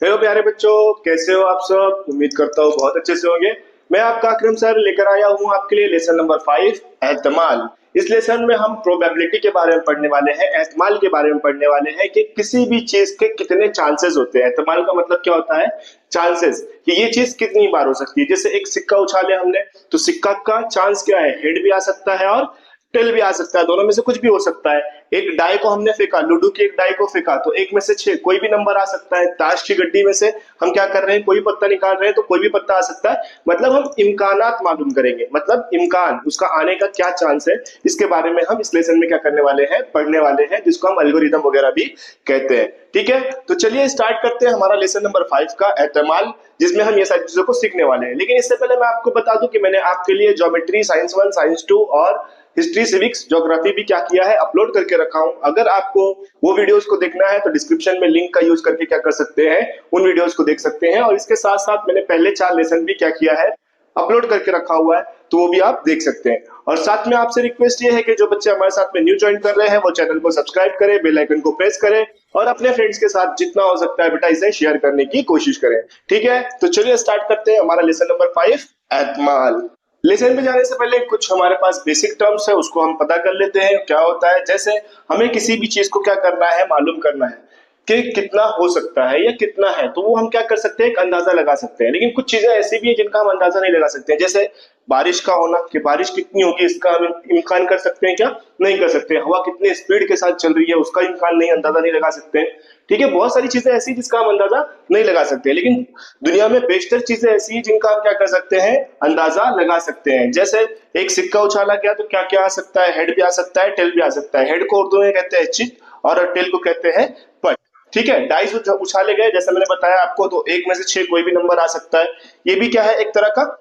Hello प्यारे बच्चों, कैसे हो आप सब। उम्मीद करता हूँ बहुत अच्छे से होंगे। मैं आपका अकरम सर लेकर आया हूँ आपके लिए लेसन नंबर 5 एहतमाल। इस लेसन में हम प्रोबेबिलिटी के बारे में पढ़ने वाले हैं, एहतमाल के बारे में पढ़ने वाले हैं कि किसी भी चीज के कितने चांसेस होते हैं। एहतमाल का मतलब क्या होता है? चांसेस, कि ये चीज कितनी बार हो सकती है। जैसे एक सिक्का उछाले हमने, तो सिक्का का चांस क्या है? हेड भी आ सकता है और टेल भी आ सकता है, दोनों में से कुछ भी हो सकता है। एक डाई को हमने फेंका, लूडो की एक डाई को फेंका, तो एक में से 6 कोई भी नंबर आ सकता है। ताश की गड्डी में से हम क्या कर रहे हैं, कोई पत्ता निकाल रहे हैं, तो कोई भी पत्ता आ सकता है। मतलब हम इम्कानात मालूम करेंगे, मतलब इम्कान उसका आने का क्या चांस है, इसके बारे में हम इस लेसन में क्या करने वाले हैं, पढ़ने वाले हैं, जिसको हम एल्गोरिदम वगैरह भी कहते हैं। ठीक है, तो चलिए स्टार्ट करते हैं हमारा लेसन नंबर 5 का एहतमाल, जिसमें हम ये सारी चीजों को सीखने वाले हैं। लेकिन इससे पहले मैं आपको बता दूं कि मैंने आपके लिए ज्योमेट्री साइंस 1, साइंस 2 और हिस्ट्री, सिविक्स, ज्योग्राफी भी क्या किया है, अपलोड करके रखा हूं। अगर आपको वो वीडियोस को देखना है तो डिस्क्रिप्शन में लिंक का यूज करके क्या कर सकते हैं, उन वीडियोस को देख सकते हैं। और इसके साथ साथ मैंने पहले 4 लेसन भी क्या किया है, अपलोड करके रखा हुआ है, तो वो भी आप देख सकते हैं। और साथ में आपसे रिक्वेस्ट ये है कि जो बच्चे हमारे साथ में न्यू ज्वाइन कर रहे हैं वो चैनल को सब्सक्राइब करें, बेल आइकन को प्रेस करें और अपने फ्रेंड्स के साथ जितना हो सकता है बेटा इसे शेयर करने की कोशिश करें। ठीक है, तो चलिए स्टार्ट करते हैं हमारा लेसन नंबर 5 एतमाल। लेसन पे जाने से पहले कुछ हमारे पास बेसिक टर्म्स है, उसको हम पता कर लेते हैं क्या होता है। जैसे हमें किसी भी चीज को क्या करना है, मालूम करना है कि कितना हो सकता है या कितना है, तो वो हम क्या कर सकते हैं, एक अंदाजा लगा सकते हैं। लेकिन कुछ चीजें ऐसी भी है जिनका हम अंदाजा नहीं लगा सकते हैं। जैसे बारिश का होना, कि बारिश कितनी होगी इसका हम इम्कान कर सकते हैं क्या? नहीं कर सकते। हवा कितने स्पीड के साथ चल रही है उसका इम्कान नहीं, अंदाजा नहीं लगा सकते हैं। ठीक है, बहुत सारी चीजें ऐसी जिसका हम अंदाजा नहीं लगा सकते, लेकिन दुनिया में बेशतर चीजें ऐसी हैं जिनका हम क्या कर सकते हैं, अंदाजा लगा सकते हैं। जैसे एक सिक्का उछाला गया तो क्या क्या आ सकता है, हेड भी आ सकता है, टेल भी आ सकता है। हेड को उर्दू में कहते हैं चित और टेल को कहते हैं पट। ठीक है, डाइस उछाले गए जैसे मैंने बताया आपको, तो एक में से 6 कोई भी नंबर आ सकता है। ये भी क्या है, एक तरह का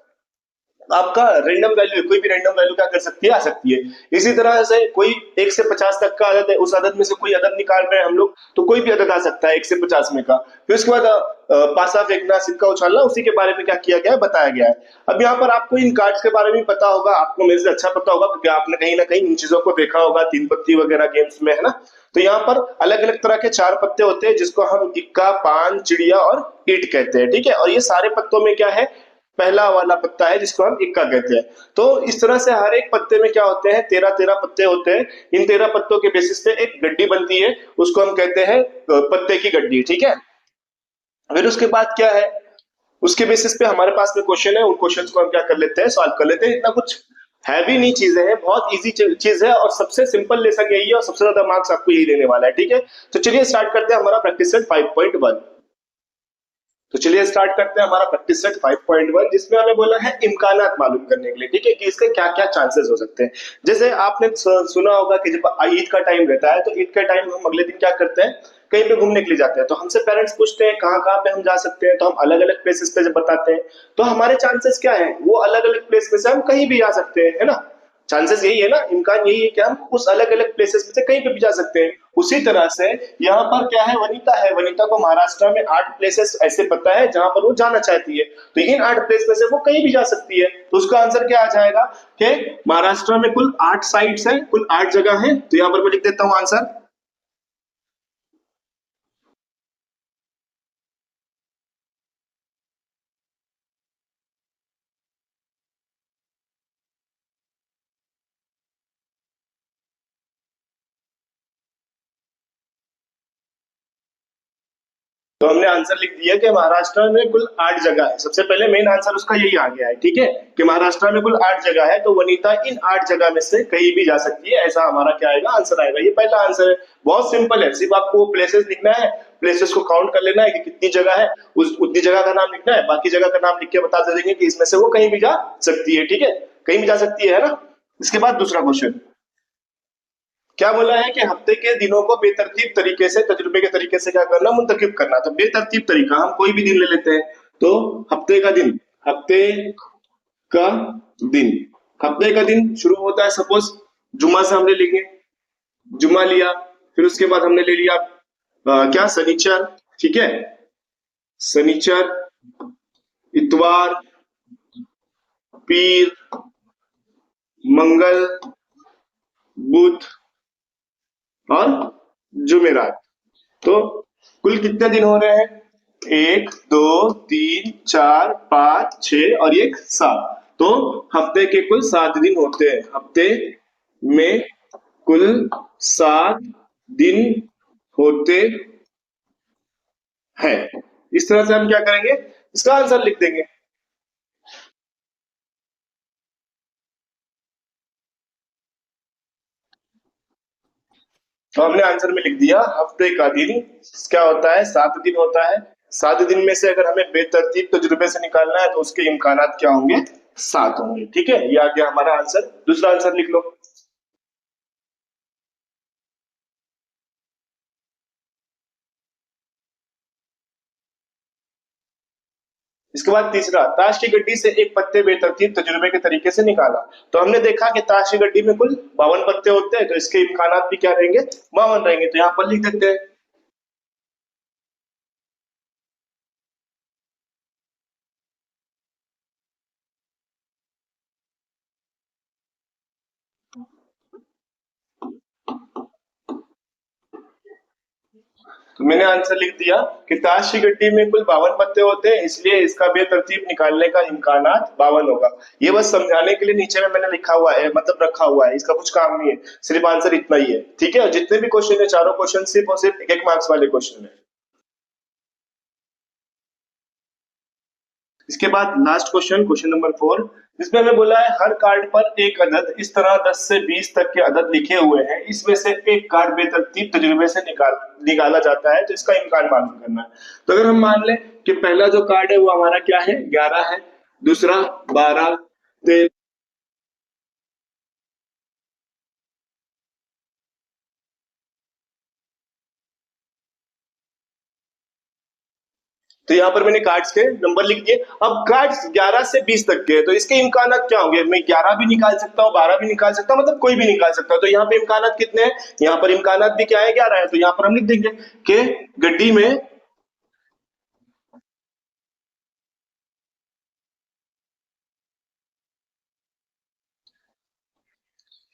आपका रैंडम वैल्यू है। कोई भी रैंडम वैल्यू क्या कर सकती है, आ सकती है। इसी तरह से कोई 1 से 50 तक का अदद है, उस अदद में से कोई अदद निकाल रहे हैं हम लोग, तो कोई भी अदद आ सकता है 1 से 50 में का। फिर उसके बाद पासा फेंकना, सिक्का उछालना, उसी के बारे में क्या किया गया है, बताया गया है। अब यहाँ पर आपको इन कार्ड्स के बारे में पता होगा, आपको मेरे से अच्छा पता होगा क्योंकि आपने कहीं ना कहीं इन चीजों को देखा होगा, 3 पत्ती वगैरह गेम्स में, है ना। तो यहाँ पर अलग अलग तरह के 4 पत्ते होते हैं, जिसको हम इक्का, पान, चिड़िया और ईट कहते हैं। ठीक है, और ये सारे पत्तों में क्या है, पहला वाला पत्ता है जिसको हम इक्का कहते हैं। तो इस तरह से हर एक पत्ते में क्या होते हैं, 13-13 पत्ते होते हैं। इन 13 पत्तों के बेसिस पे एक गड्डी बनती है, उसको हम कहते हैं पत्ते की गड्डी। ठीक है, फिर उसके बाद क्या है, उसके बेसिस पे हमारे पास में क्वेश्चन है, उन क्वेश्चंस को हम क्या कर लेते हैं, सॉल्व कर लेते हैं। इतना कुछ हैवी नहीं चीजें हैं, बहुत इजी चीज है और सबसे सिंपल लेसन यही है और सबसे ज्यादा मार्क्स आपको यही देने वाला है। ठीक है, तो चलिए स्टार्ट करते हैं हमारा प्रैक्टिस सेट 5.1। तो चलिए स्टार्ट करते हैं हमारा प्रैक्टिस सेट 5.1, जिसमें हमें बोला है इम्कानात मालूम करने के लिए। ठीक है, कि इसके क्या क्या चांसेस हो सकते हैं। जैसे आपने सुना होगा कि जब ईद का टाइम रहता है तो ईद के टाइम हम अगले दिन क्या करते हैं, कहीं पे घूमने के लिए जाते हैं। तो हमसे पेरेंट्स पूछते हैं कहाँ कहाँ पे हम जा सकते हैं, तो हम अलग अलग प्लेसेस पे जब बताते हैं तो हमारे चांसेस क्या है, वो अलग अलग प्लेस में से हम कहीं भी जा सकते हैं, है ना। चांसेस यही है ना, इम्कान यही है कि हम उस अलग अलग प्लेसेस में से कहीं पे भी जा सकते हैं। उसी तरह से यहाँ पर क्या है, वनिता है, वनिता को महाराष्ट्र में 8 प्लेसेस ऐसे पता है जहां पर वो जाना चाहती है। तो इन 8 प्लेस में से वो कहीं भी जा सकती है, तो उसका आंसर क्या आ जाएगा कि महाराष्ट्र में कुल 8 साइट्स हैं, कुल 8 जगह हैं। तो यहाँ पर मैं लिख देता हूं आंसर। तो हमने आंसर लिख दिया कि महाराष्ट्र में कुल 8 जगह है। सबसे पहले मेन आंसर उसका यही आ गया है। ठीक है, कि महाराष्ट्र में कुल 8 जगह है, तो वनिता इन 8 जगह में से कहीं भी जा सकती है, ऐसा हमारा क्या आएगा, आंसर आएगा। ये पहला आंसर है, बहुत सिंपल है। सिर्फ आपको प्लेसेस लिखना है, प्लेसेस को काउंट कर लेना है कि कितनी जगह है, उस उतनी जगह का नाम लिखना है, बाकी जगह का नाम लिख के बता देंगे कि इसमें से वो कहीं भी जा सकती है। ठीक है, कहीं भी जा सकती है ना। इसके बाद दूसरा क्वेश्चन क्या बोला है कि हफ्ते के दिनों को बेतरतीब तरीके से, तजुर्बे के तरीके से क्या करना, मुंतखब करना। तो बेतरतीब तरीका, हम कोई भी दिन ले लेते हैं। तो हफ्ते का दिन, हफ्ते का दिन, हफ्ते का दिन शुरू होता है सपोज जुम्मा से हमने लेंगे, जुम्मा लिया। फिर उसके बाद हमने ले लिया क्या, शनिचर। ठीक है, शनिचर, इतवार, पीर, मंगल, बुध और जुमेरात। तो कुल कितने दिन हो रहे हैं, 1 2 3 4 5 6 और एक 7। तो हफ्ते के कुल 7 दिन होते हैं। हफ्ते में कुल 7 दिन होते हैं। इस तरह से हम क्या करेंगे, इसका आंसर लिख देंगे। तो हमने आंसर में लिख दिया हफ्ते का दिन क्या होता है, 7 दिन होता है। 7 दिन में से अगर हमें बेतरतीब तजुर्बे से निकालना है तो उसके इम्कानात क्या होंगे, 7 होंगे। ठीक है, ये आ गया हमारा आंसर। दूसरा आंसर लिख लो। इसके बाद तीसरा, ताश की गड्डी से एक पत्ते बेतरतीब तजुर्बे के तरीके से निकाला। तो हमने देखा कि ताश की गड्डी में कुल 52 पत्ते होते हैं, तो इसके इम्कानात भी क्या रहेंगे, 52 रहेंगे। तो यहाँ पर लिख देते हैं। तो मैंने आंसर लिख दिया कि ताश की गड्डी में कुल 52 पत्ते होते हैं, इसलिए इसका बेतरतीब निकालने का इम्कानात 52 होगा। ये बस समझाने के लिए नीचे में मैंने लिखा हुआ है, मतलब रखा हुआ है, इसका कुछ काम नहीं है, सिर्फ आंसर इतना ही है। ठीक है, और जितने भी क्वेश्चन है, चारों क्वेश्चन सिर्फ और सिर्फ 1 मार्क्स वाले क्वेश्चन है। इसके बाद लास्ट क्वेश्चन, क्वेश्चन नंबर 4, जिसमें हमें बोला है हर कार्ड पर एक अदद, इस तरह 10 से 20 तक के अदद लिखे हुए हैं, इसमें से एक कार्ड बेतरतीब तजुर्बे से निकाला जाता है, तो इसका इम्कान मालूम करना है। तो अगर हम मान लें कि पहला जो कार्ड है वो हमारा क्या है, 11 है, दूसरा 12, तो यहाँ पर मैंने कार्ड्स के नंबर लिख दिए। अब कार्ड्स 11 से 20 तक के हैं, तो इसके इम्कानात क्या होंगे, मैं 11 भी निकाल सकता हूँ, 12 भी निकाल सकता हूँ, मतलब कोई भी निकाल सकता हूँ। तो यहाँ पे इम्कानात कितने हैं, यहाँ पर इम्कानात भी क्या है, 11 है। तो यहाँ पर हम लिख देंगे कि गड्डी में,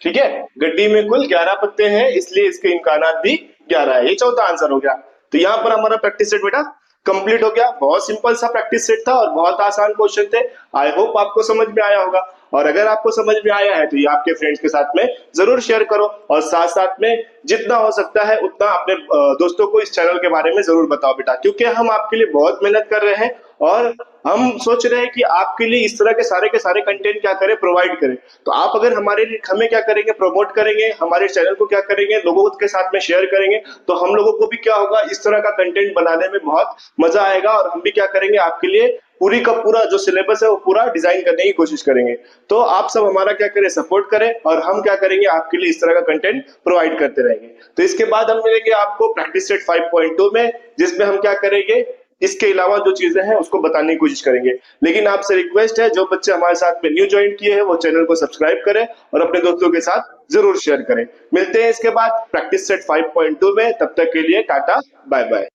ठीक है, गड्डी में कुल 11 पत्ते हैं, इसलिए इसके इम्कानात भी 11 है। ये चौथा आंसर हो गया। तो यहाँ पर हमारा प्रैक्टिस सेट बेटा कंप्लीट हो गया। बहुत सिंपल सा प्रैक्टिस सेट था और बहुत आसान क्वेश्चन थे। आई होप आपको समझ में आया होगा, और अगर आपको समझ में आया है तो ये आपके फ्रेंड्स के साथ में जरूर शेयर करो, और साथ साथ में जितना हो सकता है उतना अपने दोस्तों को इस चैनल के बारे में जरूर बताओ बेटा, क्योंकि हम आपके लिए बहुत मेहनत कर रहे हैं और हम सोच रहे हैं कि आपके लिए इस तरह के सारे कंटेंट क्या करें, प्रोवाइड करें। तो आप अगर हमारे लिए, हमें क्या करेंगे, प्रमोट करेंगे, हमारे चैनल को क्या करेंगे, लोगों के साथ में शेयर करेंगे, तो हम लोगों को भी क्या होगा, इस तरह का कंटेंट बनाने में बहुत मजा आएगा, और हम भी क्या करेंगे, आपके लिए पूरी का पूरा जो सिलेबस है वो पूरा डिजाइन करने की कोशिश करेंगे। तो आप सब हमारा क्या करें, सपोर्ट करें, और हम क्या करेंगे, आपके लिए इस तरह का कंटेंट प्रोवाइड करते रहेंगे। तो इसके बाद हम मिलेंगे आपको प्रैक्टिस सेट 5.2 में, जिसमें हम क्या करेंगे, इसके अलावा जो चीजें हैं उसको बताने की कोशिश करेंगे। लेकिन आपसे रिक्वेस्ट है, जो बच्चे हमारे साथ में न्यू ज्वाइन किए हैं वो चैनल को सब्सक्राइब करें और अपने दोस्तों के साथ जरूर शेयर करें। मिलते हैं इसके बाद प्रैक्टिस सेट 5.2 में, तब तक के लिए टाटा बाय बाय।